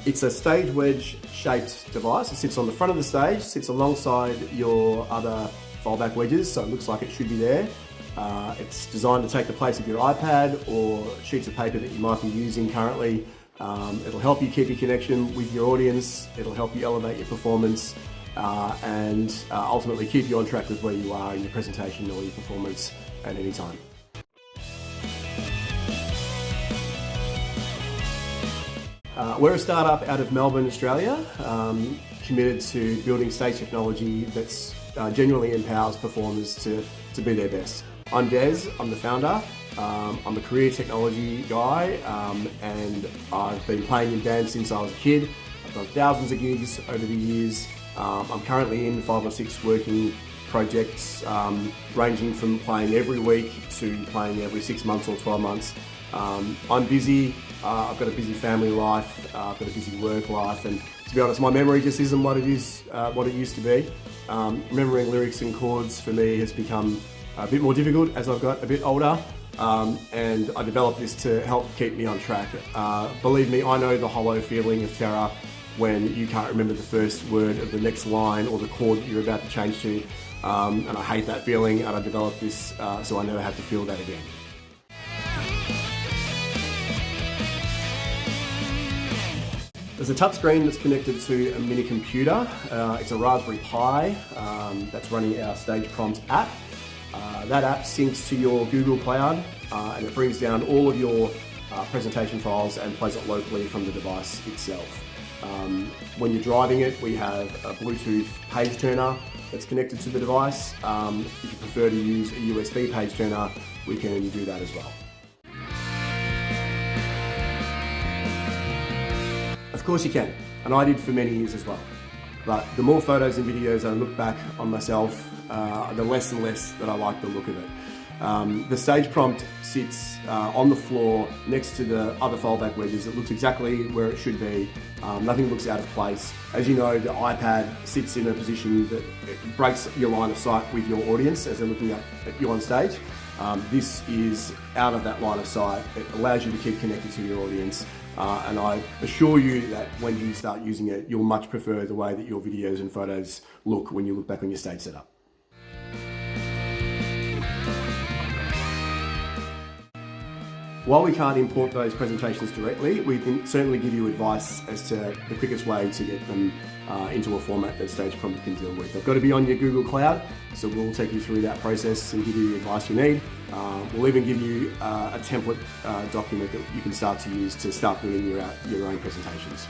It's a stage wedge shaped device. It sits on the front of the stage, sits alongside your other foldback wedges, so it looks like it should be there. It's designed to take the place of your iPad or sheets of paper that you might be using currently. It'll help you keep your connection with your audience, it'll help you elevate your performance, and ultimately keep you on track with where you are in your presentation or your performance at any time. We're a startup out of Melbourne, Australia, committed to building stage technology that's genuinely empowers performers to be their best. I'm Des, I'm the founder. I'm a career technology guy, and I've been playing in bands since I was a kid. I've done thousands of gigs over the years. I'm currently in 5 or 6 working projects, ranging from playing every week to playing every 6 months or 12 months. I'm busy, I've got a busy family life, I've got a busy work life, and to be honest, my memory just isn't what it used to be. Remembering lyrics and chords for me has become a bit more difficult as I've got a bit older, and I developed this to help keep me on track. Believe me, I know the hollow feeling of terror when you can't remember the first word of the next line or the chord that you're about to change to, and I hate that feeling, and I developed this so I never have to feel that again. There's a touchscreen that's connected to a mini computer. It's a Raspberry Pi that's running our StagePrompt app. That app syncs to your Google Cloud, and it brings down all of your presentation files and plays it locally from the device itself. When you're driving it, we have a Bluetooth page turner that's connected to the device. If you prefer to use a USB page turner, we can do that as well. Of course you can, and I did for many years as well. But the more photos and videos I look back on myself, the less and less that I like the look of it. The StagePrompt sits on the floor next to the other foldback wedges. It looks exactly where it should be. Nothing looks out of place. As you know, the iPad sits in a position that it breaks your line of sight with your audience as they're looking up at you on stage. This is out of that line of sight. It allows you to keep connected to your audience. And I assure you that when you start using it, you'll much prefer the way that your videos and photos look when you look back on your stage setup. While we can't import those presentations directly, we can certainly give you advice as to the quickest way to get them into a format that StagePrompt can deal with. They've got to be on your Google Cloud, so we'll take you through that process and give you the advice you need. We'll even give you a template document that you can start to use to start building your own presentations.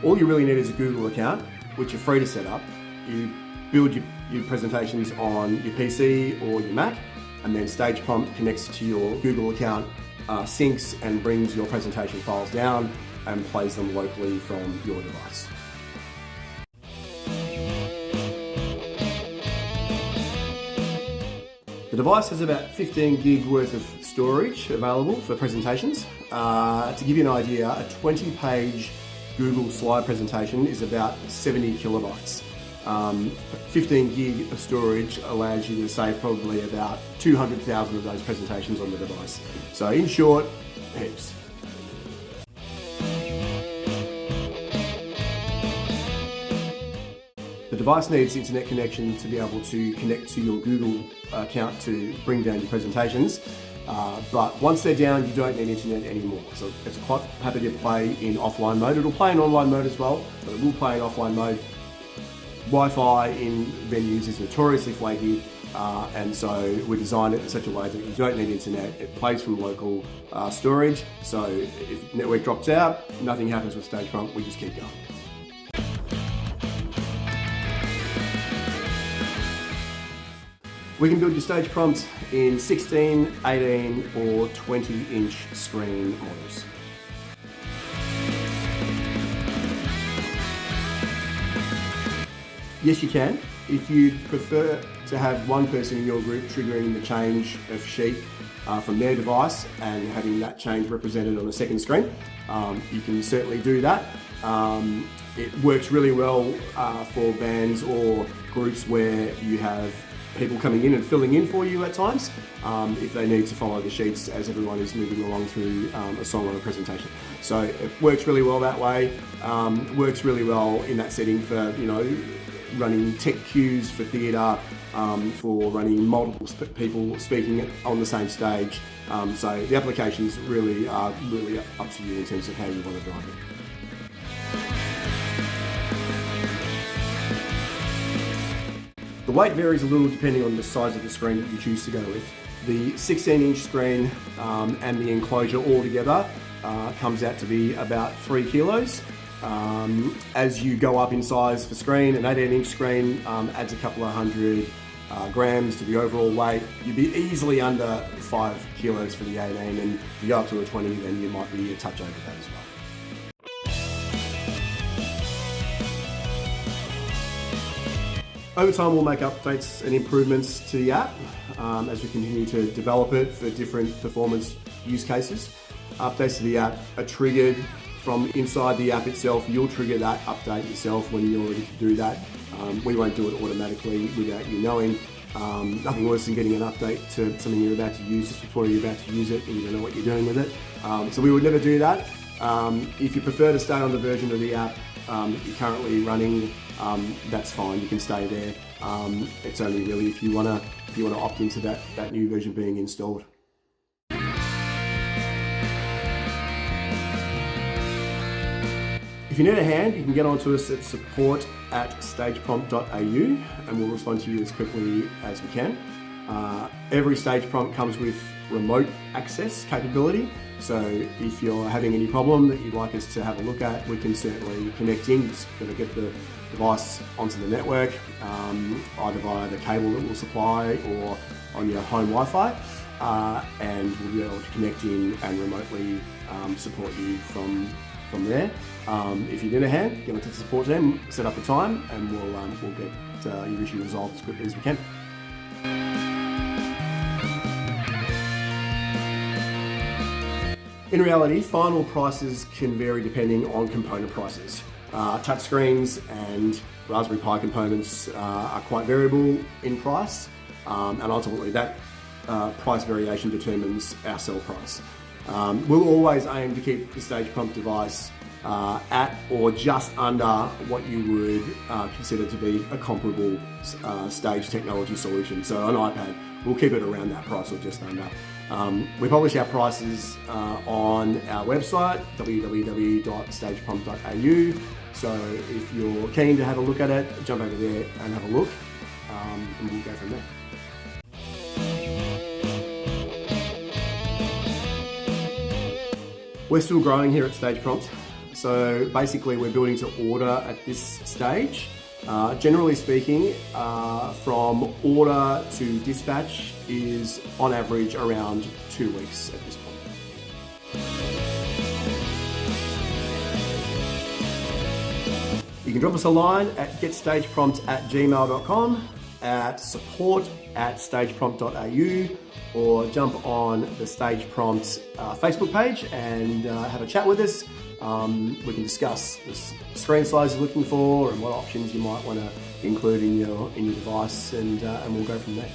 All you really need is a Google account, which are free to set up. You build your presentations on your PC or your Mac, and then StagePrompt connects to your Google account, syncs and brings your presentation files down and plays them locally from your device. The device has about 15 gig worth of storage available for presentations. To give you an idea, a 20-page Google slide presentation is about 70 kilobytes. 15 gig of storage allows you to save probably about 200,000 of those presentations on the device. So in short, heaps. The device needs internet connection to be able to connect to your Google account to bring down your presentations. But once they're down, you don't need internet anymore. So it's quite happy to play in offline mode. It'll play in online mode as well, but it will play in offline mode. Wi-Fi in venues is notoriously flaky, and so we designed it in such a way that you don't need internet. It plays from local storage, so if network drops out, nothing happens with StagePrompt, we just keep going. We can build your StagePrompt in 16, 18 or 20-inch screen models. Yes, you can. If you prefer to have one person in your group triggering the change of sheet from their device and having that change represented on a second screen, you can certainly do that. It works really well for bands or groups where you have people coming in and filling in for you at times if they need to follow the sheets as everyone is moving along through a song or a presentation. So it works really well that way. Works really well in that setting for, you know, running tech cues for theatre, for running multiple people speaking on the same stage. So the applications really are up to you in terms of how you want to drive it. The weight varies a little depending on the size of the screen that you choose to go with. The 16-inch screen and the enclosure all together comes out to be about 3 kilos. As you go up in size for screen, an 18-inch screen adds a couple of hundred grams to the overall weight. You'd be easily under 5 kilos for the 18, and if you go up to a 20, then you might be a touch over that as well. Over time, we'll make updates and improvements to the app as we continue to develop it for different performance use cases. Updates to the app are triggered from inside the app itself. You'll trigger that update yourself when you're ready to do that. We won't do it automatically without you knowing. Nothing worse than getting an update to something you're about to use just before you're about to use it and you don't know what you're doing with it. So we would never do that. If you prefer to stay on the version of the app that you're currently running, that's fine. You can stay there. It's only really if you want to opt into that new version being installed. If you need a hand, you can get onto us at support@stageprompt.au and we'll respond to you as quickly as we can. Every stage prompt comes with remote access capability, so if you're having any problem that you'd like us to have a look at, we can certainly connect in. Just got to get the device onto the network, either via the cable that we'll supply or on your home Wi-Fi, and we'll be able to connect in and remotely support you from there. If you need a hand, get onto the support team, set up a time, and we'll get your issue resolved as quickly as we can. In reality, final prices can vary depending on component prices. Touchscreens and Raspberry Pi components are quite variable in price, and ultimately that price variation determines our sell price. We'll always aim to keep the StagePrompt device at or just under what you would consider to be a comparable stage technology solution. So an iPad, we'll keep it around that price or just under. We publish our prices on our website, www.stageprompt.au. So if you're keen to have a look at it, jump over there and have a look, and we'll go from there. We're still growing here at StagePrompt. So basically we're building to order at this stage. Generally speaking, from order to dispatch is on average around 2 weeks at this point. You can drop us a line at getstageprompt@gmail.com, at support@stageprompt.au, or jump on the StagePrompt Facebook page and have a chat with us. We can discuss the screen size you're looking for and what options you might want to include in your device, and we'll go from there.